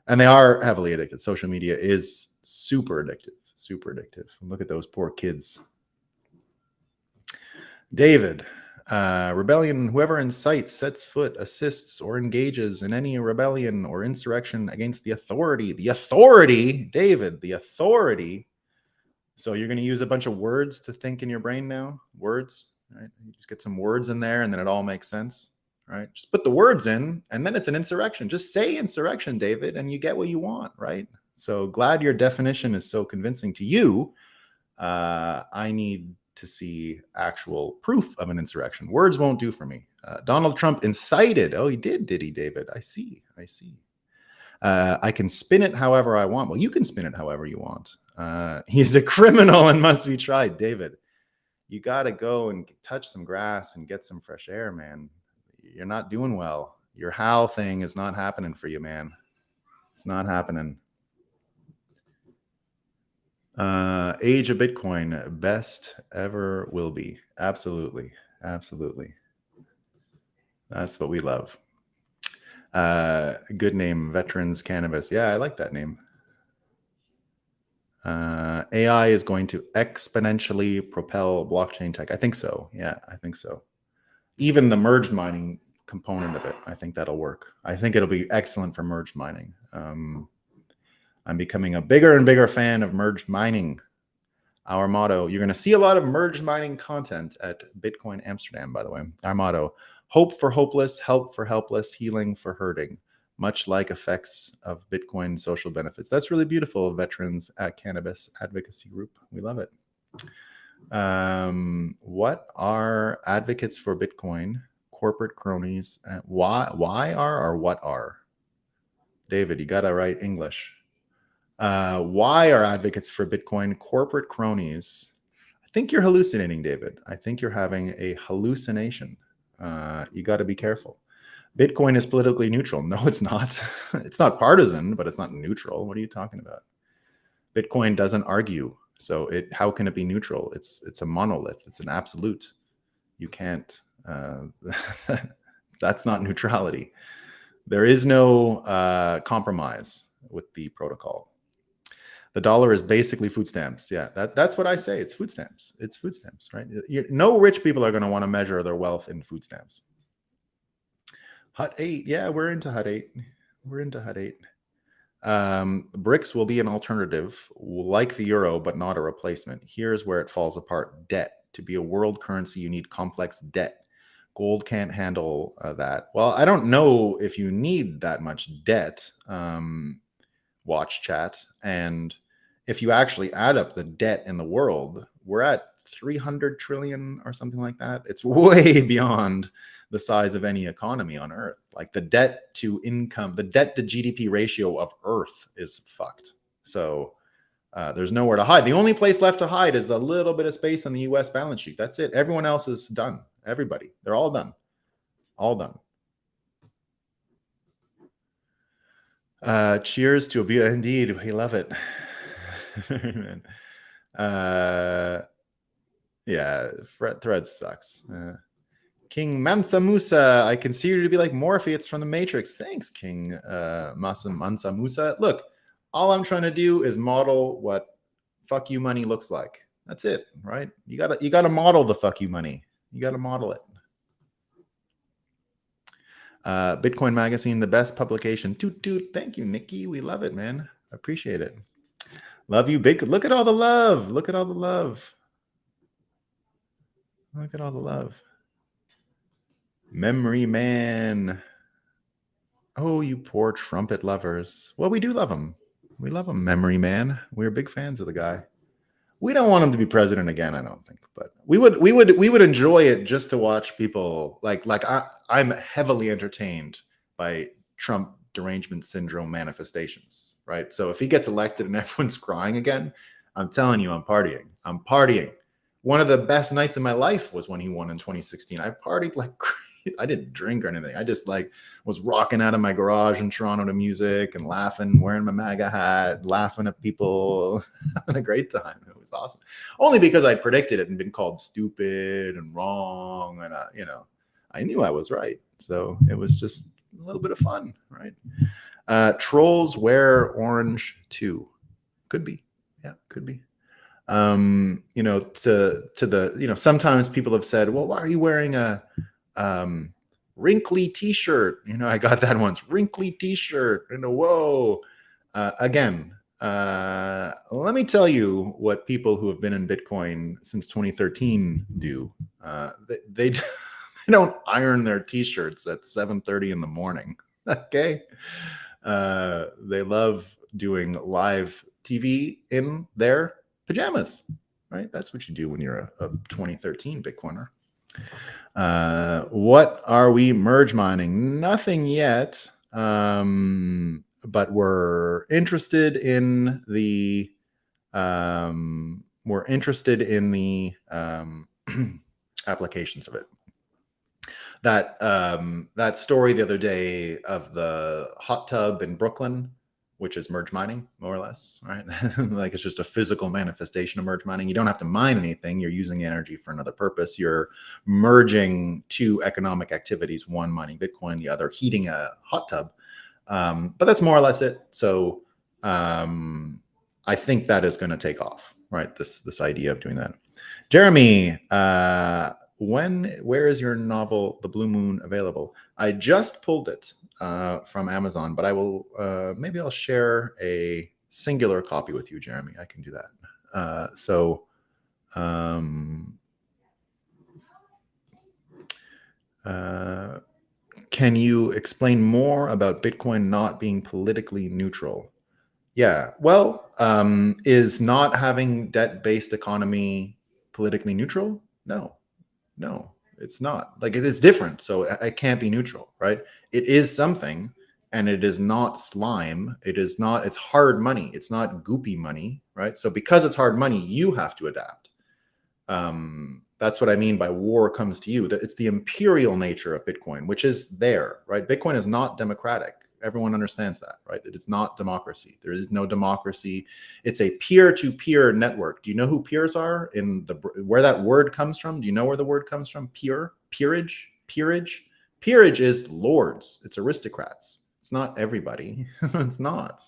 and they are heavily addicted. Social media is super addictive. Super addictive. Look at those poor kids. David, rebellion, whoever incites, sets foot, assists, or engages in any rebellion or insurrection against the authority. The authority, David, the authority. So you're going to use a bunch of words to think in your brain now? Words, right? You just get some words in there and then it all makes sense, right? Just put the words in and then it's an insurrection. Just say insurrection, David, and you get what you want, right? So glad your definition is so convincing to you. I need to see actual proof of an insurrection. Words won't do for me. Donald Trump incited. Oh, he did he, David? I see. I can spin it however I want. Well, you can spin it however you want. He's a criminal and must be tried. David, you got to go and touch some grass and get some fresh air, man. You're not doing well. Your Hal thing is not happening for you, man. It's not happening. Age of Bitcoin, best ever will be. Absolutely. That's what we love. Good name, Veterans Cannabis. Yeah, I like that name. AI is going to exponentially propel blockchain tech. I think so. Yeah, I think so. Even the merged mining component of it, I think that'll work. I think it'll be excellent for merged mining. I'm becoming a bigger and bigger fan of merged mining. Our motto, you're going to see a lot of merged mining content at Bitcoin Amsterdam, by the way. Our motto, hope for hopeless, help for helpless, healing for hurting, much like effects of Bitcoin social benefits. That's really beautiful, Veterans at Cannabis Advocacy Group. We love it. What are advocates for Bitcoin, corporate cronies, why are or what are? David, you got to write English. Why are advocates for Bitcoin corporate cronies? I think you're hallucinating, David. I think you're having a hallucination. You got to be careful. Bitcoin is politically neutral. No, it's not. It's not partisan, but it's not neutral. What are you talking about? Bitcoin doesn't argue. So how can it be neutral? It's a monolith. It's an absolute. You can't. That's not neutrality. There is no compromise with the protocol. The dollar is basically food stamps. Yeah, that's what I say. It's food stamps. It's food stamps, right? No rich people are going to want to measure their wealth in food stamps. Hut 8. Yeah, we're into Hut 8. BRICS will be an alternative, like the euro, but not a replacement. Here's where it falls apart. Debt. To be a world currency, you need complex debt. Gold can't handle that. Well, I don't know if you need that much debt, watch chat. And if you actually add up the debt in the world, we're at 300 trillion or something like that. It's way beyond the size of any economy on Earth. Like the debt to income, the debt to GDP ratio of Earth is fucked. So there's nowhere to hide. The only place left to hide is a little bit of space on the US balance sheet. That's it. Everyone else is done. Everybody. They're all done. All done. Cheers to a indeed. We love it. Yeah, Thread sucks. King Mansa Musa, I consider you to be like Morpheus from the Matrix. Thanks, King Mansa Musa. Look, all I'm trying to do is model what fuck you money looks like. That's it, right? You gotta model the fuck you money. You gotta model it. Bitcoin Magazine, the best publication. Toot toot. Thank you, Nikki. We love it, man. Appreciate it. Love you, big. Look at all the love. Look at all the love. Look at all the love. Memory Man. Oh, you poor trumpet lovers. Well, we do love him. We love him, Memory Man. We're big fans of the guy. We don't want him to be president again, I don't think, but we would enjoy it just to watch people I'm heavily entertained by Trump derangement syndrome manifestations, right? So if he gets elected and everyone's crying again, I'm telling you, I'm partying. I'm partying. One of the best nights of my life was when he won in 2016. I partied like crazy. I didn't drink or anything. I just was rocking out of my garage in Toronto to music and laughing, wearing my MAGA hat, laughing at people, having a great time. It was awesome. Only because I predicted it and been called stupid and wrong. And, I knew I was right. So it was just a little bit of fun, right? Trolls wear orange too. Could be. Yeah, could be. Sometimes people have said, well, why are you wearing a wrinkly t-shirt? I got that once. Wrinkly t-shirt. Whoa. Again, let me tell you what people who have been in Bitcoin since 2013 do. They don't iron their t-shirts at 7:30 in the morning. Okay. They love doing live TV in their pajamas, right? That's what you do when you're a 2013 Bitcoiner. What are we merge mining? Nothing yet, but we're interested in the applications of it. That story the other day of the hot tub in Brooklyn, which is merge mining, more or less, right? It's just a physical manifestation of merge mining. You don't have to mine anything. You're using energy for another purpose. You're merging two economic activities, one mining Bitcoin, the other heating a hot tub. But that's more or less it. So I think that is going to take off, right? This idea of doing that. Jeremy, where is your novel, The Blue Moon, available? I just pulled it from Amazon, but I will maybe I'll share a singular copy with you, Jeremy. I can do that. Can you explain more about Bitcoin not being politically neutral? Yeah, well, is not having debt-based economy politically neutral? No, it's not. It is different, so it can't be neutral, right? It is something, and it is not slime. It's hard money. It's not goopy money, right? So because it's hard money, you have to adapt. That's what I mean by war comes to you. That it's the imperial nature of Bitcoin, which is there, right? Bitcoin is not democratic. Everyone understands that, right? That it's not democracy. There is no democracy. It's a peer-to-peer network. Do you know who peers are? Where that word comes from? Do you know where the word comes from? Peerage. Peerage is lords. It's aristocrats. It's not everybody. It's not.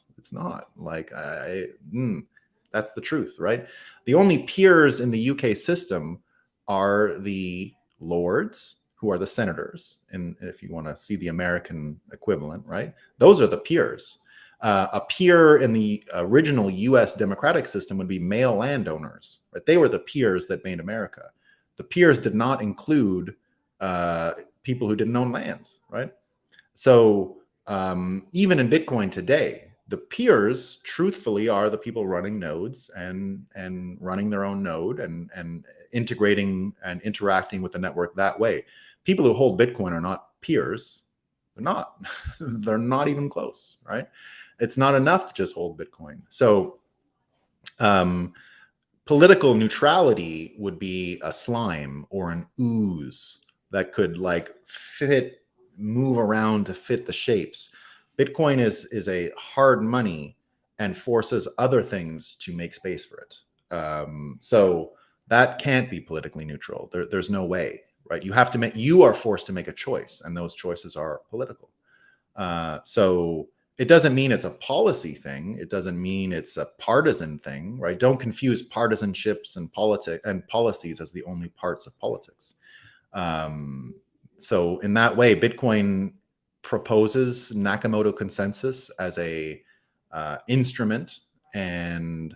That's the truth, right? The only peers in the UK system are the lords, who are the senators, and if you want to see the American equivalent, right? Those are the peers. A peer in the original U.S. democratic system would be male landowners, right? They were the peers that made America. The peers did not include people who didn't own land, right? So even in Bitcoin today, the peers, truthfully, are the people running nodes and running their own node and integrating and interacting with the network that way. People who hold Bitcoin are not peers. They're not. They're not even close, right? It's not enough to just hold Bitcoin. So political neutrality would be a slime or an ooze that could like move around to fit the shapes. Bitcoin is a hard money and forces other things to make space for it. So that can't be politically neutral. There's no way, right? You are forced to make a choice, and those choices are political. So it doesn't mean it's a policy thing. It doesn't mean it's a partisan thing, right? Don't confuse partisanships and policies as the only parts of politics. So in that way, Bitcoin proposes Nakamoto consensus as a instrument and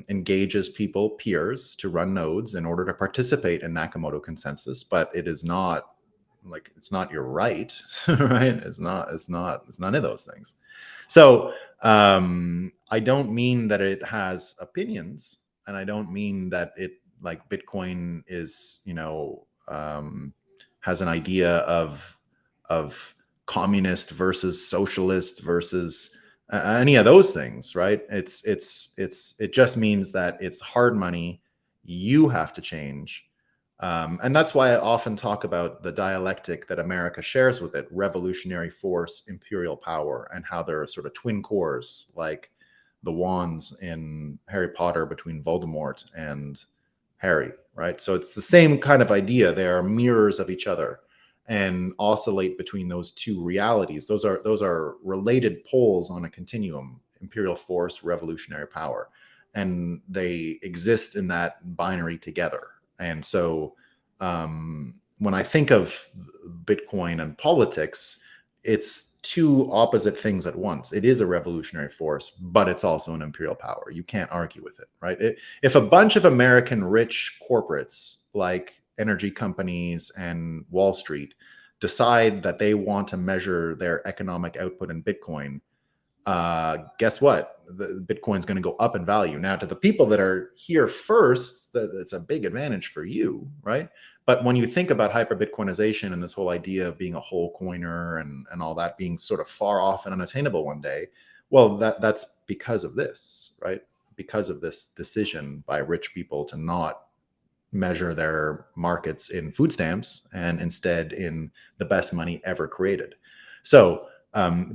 engages peers to run nodes in order to participate in Nakamoto consensus, but it is not like, it's not your right, right? It's none of those things. So I don't mean that it has opinions, and I don't mean that it, like, Bitcoin is, has an idea of communist versus socialist versus any of those things, right? It just means that it's hard money. You have to change. And that's why I often talk about the dialectic that America shares with it: revolutionary force, imperial power, and how they're sort of twin cores, like the wands in Harry Potter between Voldemort and Harry, right? So it's the same kind of idea. They are mirrors of each other and oscillate between those two realities. Those are related poles on a continuum: imperial force, revolutionary power, and they exist in that binary together. And so when I think of Bitcoin and politics, it's two opposite things at once. It is a revolutionary force, but it's also an imperial power. You can't argue with it, right? If a bunch of American rich corporates like energy companies and Wall Street decide that they want to measure their economic output in Bitcoin, guess what? The Bitcoin's going to go up in value. Now, to the people that are here first, it's a big advantage for you, right? But when you think about hyper Bitcoinization and this whole idea of being a whole coiner and all that being sort of far off and unattainable one day, well, that's because of this, right? Because of this decision by rich people to not measure their markets in food stamps and instead in the best money ever created. So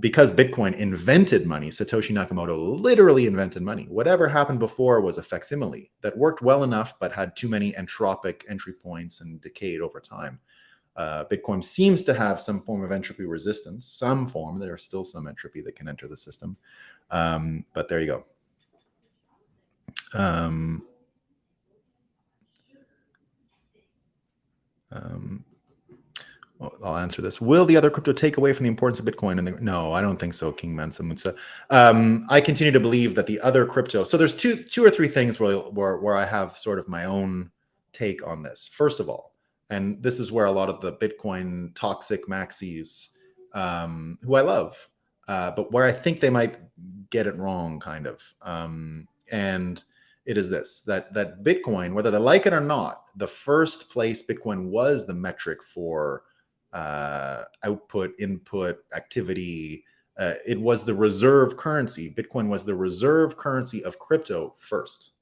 because Bitcoin invented money, Satoshi Nakamoto literally invented money. Whatever happened before was a facsimile that worked well enough, but had too many entropic entry points and decayed over time. Bitcoin seems to have some form of entropy resistance, some form. There's still some entropy that can enter the system. But there you go. Well, I'll answer this. Will the other crypto take away from the importance of Bitcoin? No, I don't think so, King Mansa Musa. I continue to believe that the other crypto. So there's two or three things where I have sort of my own take on this. First of all, and this is where a lot of the Bitcoin toxic maxis, who I love, but where I think they might get it wrong, kind of. And it is this, that Bitcoin, whether they like it or not, the first place Bitcoin was the metric for output, input, activity. It was the reserve currency. Bitcoin was the reserve currency of crypto first,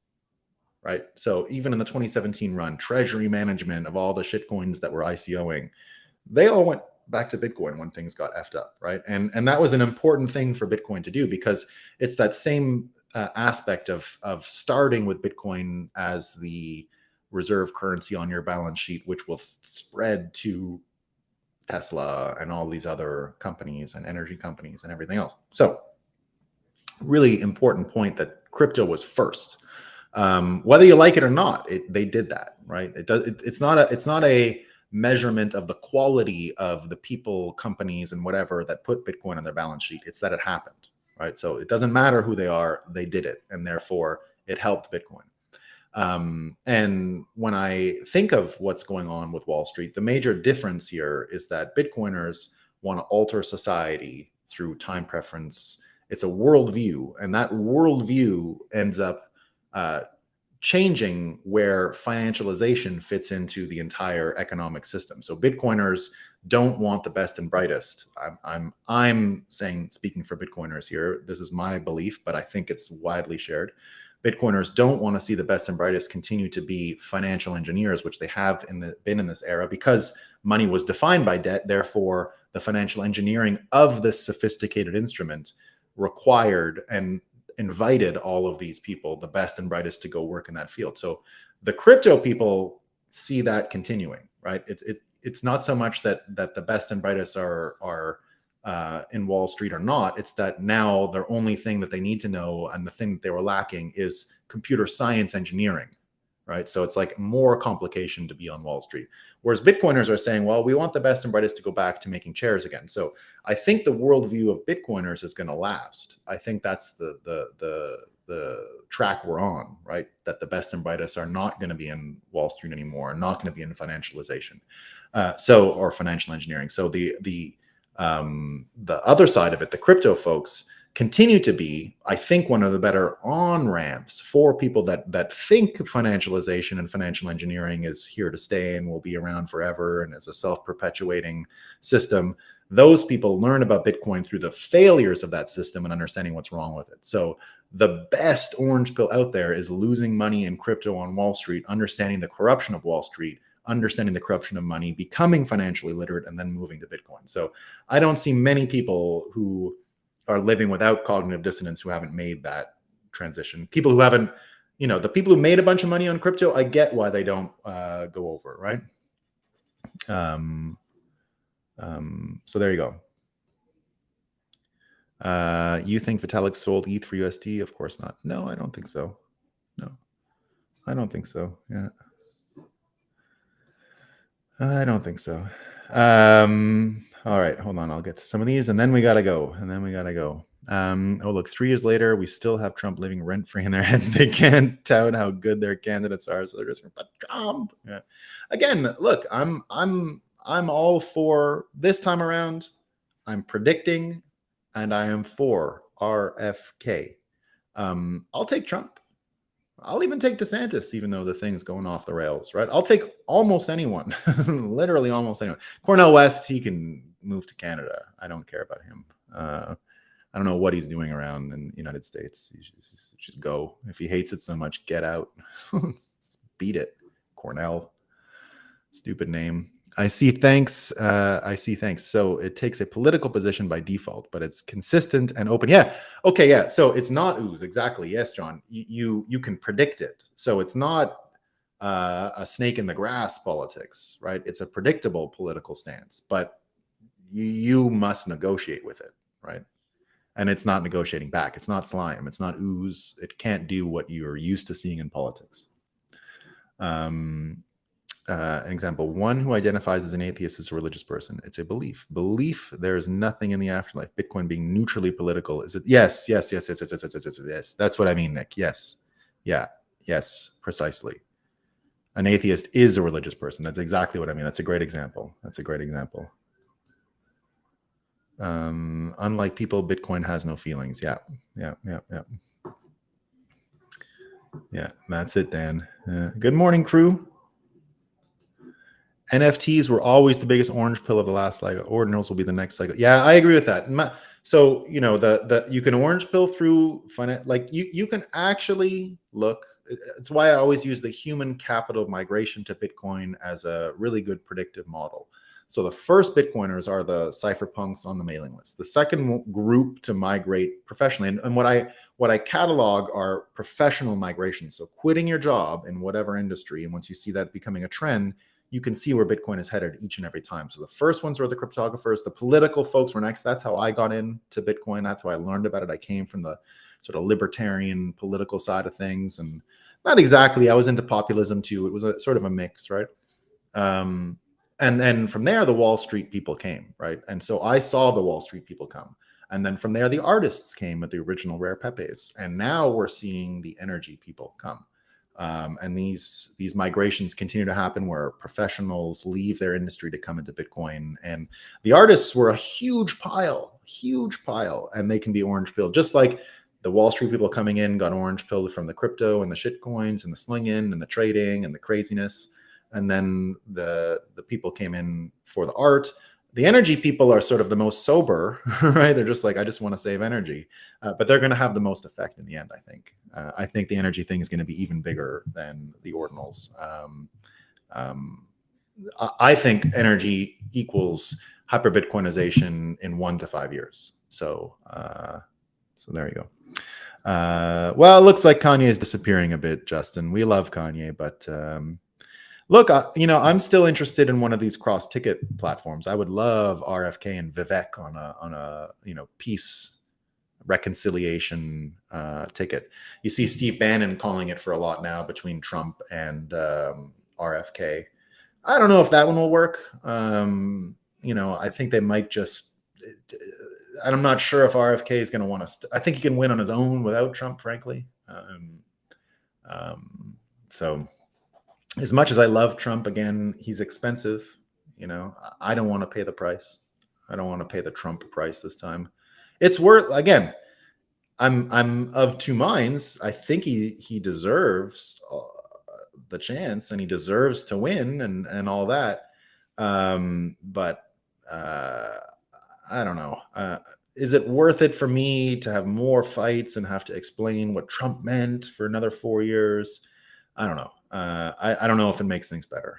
right? So even in the 2017 run, treasury management of all the shitcoins that were ICOing, they all went back to Bitcoin when things got effed up, right? And that was an important thing for Bitcoin to do, because it's that same aspect of starting with Bitcoin as the reserve currency on your balance sheet, which will spread to Tesla and all these other companies and energy companies and everything else. So really important point that crypto was first. Whether you like it or not, they did that, right? It's not a measurement of the quality of the people, companies, and whatever that put Bitcoin on their balance sheet. It's that it happened, right? So it doesn't matter who they are, they did it, and therefore it helped Bitcoin. And when I think of what's going on with Wall Street, the major difference here is that Bitcoiners want to alter society through time preference, It's a worldview, and that worldview ends up changing where financialization fits into the entire economic system. So Bitcoiners don't want the best and brightest. I'm saying, speaking for Bitcoiners here, this is my belief, but I think it's widely shared. Bitcoiners don't want to see the best and brightest continue to be financial engineers, which they have been in this era, because money was defined by debt. Therefore, the financial engineering of this sophisticated instrument required and invited all of these people, the best and brightest, to go work in that field. So the crypto people see that continuing, right? It's not so much that the best and brightest are in Wall Street or not. It's that now the only thing that they need to know, and the thing that they were lacking, is computer science engineering, right? So it's like more complication to be on Wall Street. Whereas Bitcoiners are saying, well, we want the best and brightest to go back to making chairs again. So I think the worldview of Bitcoiners is going to last. I think that's the track we're on, right? That the best and brightest are not going to be in Wall Street anymore, not going to be in financialization, or financial engineering. So the other side of it, the crypto folks, continue to be, I think, one of the better on-ramps for people that think financialization and financial engineering is here to stay and will be around forever and is a self-perpetuating system. Those people learn about Bitcoin through the failures of that system and understanding what's wrong with it. So the best orange pill out there is losing money in crypto on Wall Street, understanding the corruption of Wall Street, understanding the corruption of money, becoming financially literate, and then moving to Bitcoin. So I don't see many people who are living without cognitive dissonance who haven't made that transition. People who haven't, the people who made a bunch of money on crypto, I get why they don't go over, right? So there you go. You think Vitalik sold ETH for USD? Of course not. No, I don't think so. No, I don't think so. Yeah. I don't think so. All right, hold on. I'll get to some of these, and then we gotta go. Oh, look, 3 years later, we still have Trump living rent-free in their heads. They can't tout how good their candidates are, so they're just but Trump. Yeah. Again, look, I'm all for this time around. I'm predicting, and I am for RFK. I'll take Trump. I'll even take DeSantis, even though the thing's going off the rails, right? I'll take almost anyone, literally almost anyone. Cornel West, he can move to Canada. I don't care about him. I don't know what he's doing around in the United States. He should go. If he hates it so much, get out. Beat it. Cornell. Stupid name. I see thanks. So it takes a political position by default, but it's consistent and open. Yeah. Okay. Yeah. So it's not ooze. Exactly. Yes, John. You can predict it. So it's not a snake in the grass politics, right? It's a predictable political stance, but you must negotiate with it, right? And it's not negotiating back. It's not slime. It's not ooze. It can't do what you're used to seeing in politics. An example, one who identifies as an atheist is a religious person. It's a belief. There is nothing in the afterlife. Bitcoin being neutrally political. Is it? Yes. That's what I mean, Nick. Yes. Yeah. Yes. Precisely. An atheist is a religious person. That's exactly what I mean. That's a great example. Unlike people, Bitcoin has no feelings. Yeah. That's it, Dan. Good morning, crew. NFTs were always the biggest orange pill of the last cycle. Ordinals will be the next cycle. Yeah, I agree with that. So you can orange pill through you can actually look. It's why I always use the human capital migration to Bitcoin as a really good predictive model. So the first Bitcoiners are the cypherpunks on the mailing list. The second group to migrate professionally, and what I catalog are professional migrations. So quitting your job in whatever industry, and once you see that becoming a trend, you can see where Bitcoin is headed each and every time. So the first ones were the cryptographers. The political folks were next. That's how I got into Bitcoin. That's how I learned about it. I came from the sort of libertarian political side of things, and not exactly. I was into populism too. It was a sort of a mix, right? And then from there, the Wall Street people came, right? And so I saw the Wall Street people come. And then from there, the artists came with the original Rare Pepes. And now we're seeing the energy people come. And these migrations continue to happen where professionals leave their industry to come into Bitcoin. And the artists were a huge pile, and they can be orange pilled, just like the Wall Street people coming in got orange pilled from the crypto and the shit coins and the slinging and the trading and the craziness. And then the people came in for the art. The energy people are sort of the most sober, right? They're just like, I just want to save energy. But they're going to have the most effect in the end, I think. I think the energy thing is going to be even bigger than the ordinals. I think energy equals hyper Bitcoinization in 1 to 5 years. So there you go. Well, it looks like Kanye is disappearing a bit, Justin. We love Kanye, but look, I'm still interested in one of these cross-ticket platforms. I would love RFK and Vivek on a peace reconciliation ticket. You see Steve Bannon calling it for a lot now between Trump and RFK. I don't know if that one will work. I think they might just. I'm not sure if RFK is going to want to. I think he can win on his own without Trump, frankly. So, as much as I love Trump, again, he's expensive. I don't want to pay the price. I don't want to pay the Trump price this time. It's worth. Again, I'm of two minds. I think he deserves the chance, and he deserves to win, and all that. But I don't know. Is it worth it for me to have more fights and have to explain what Trump meant for another 4 years? I don't know. I don't know if it makes things better.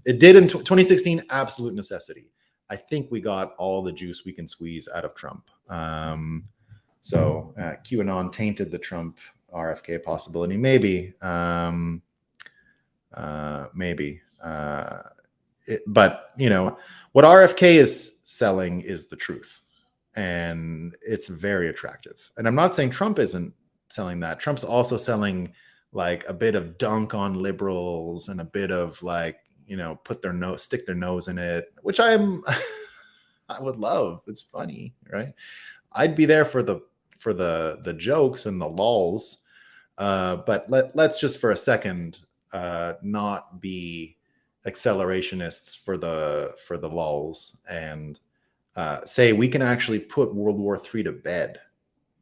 It did in 2016, absolute necessity. I think we got all the juice we can squeeze out of Trump. So QAnon tainted the Trump RFK possibility. Maybe. But what RFK is selling is the truth, and it's very attractive. And I'm not saying Trump isn't selling that. Trump's also selling like a bit of dunk on liberals and a bit of like stick their nose in it, which I would love. It's funny, right? I'd be there for the jokes and the lulls, but let's just for a second not be accelerationists for the lulls and say we can actually put World War III to bed.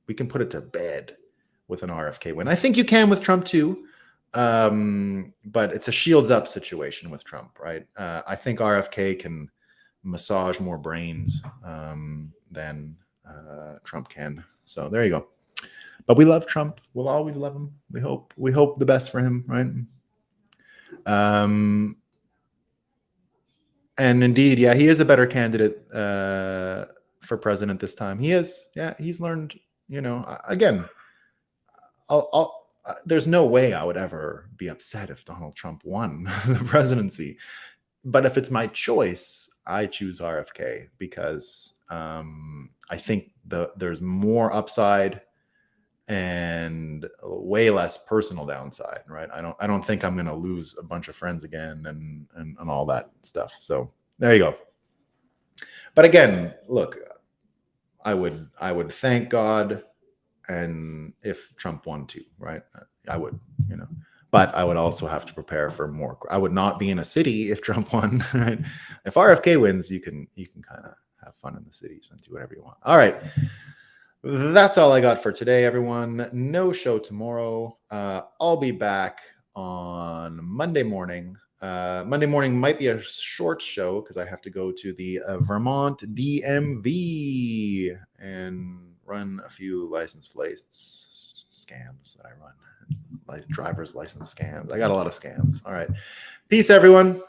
We can put it to bed with an RFK win. I think you can with Trump too, but it's a shields up situation with Trump, right? I think RFK can massage more brains than Trump can. So there you go. But we love Trump. We'll always love him. We hope the best for him, right? And indeed, yeah, he is a better candidate for president this time. He is. Yeah, he's learned. Again, there's no way I would ever be upset if Donald Trump won the presidency. But if it's my choice, I choose RFK because I think there's more upside and way less personal downside, right? I don't think I'm going to lose a bunch of friends again and all that stuff. So there you go. But again, look, I would thank God, and if Trump won too, right? I would, but I would also have to prepare for more. I would not be in a city if Trump won, right? If RFK wins, you can kind of have fun in the cities and do whatever you want. All right. That's all I got for today, everyone. No show tomorrow. I'll be back on Monday morning. Monday morning might be a short show because I have to go to the Vermont DMV and run a few license plates scams that I run. Like driver's license scams. I got a lot of scams. All right. Peace, everyone.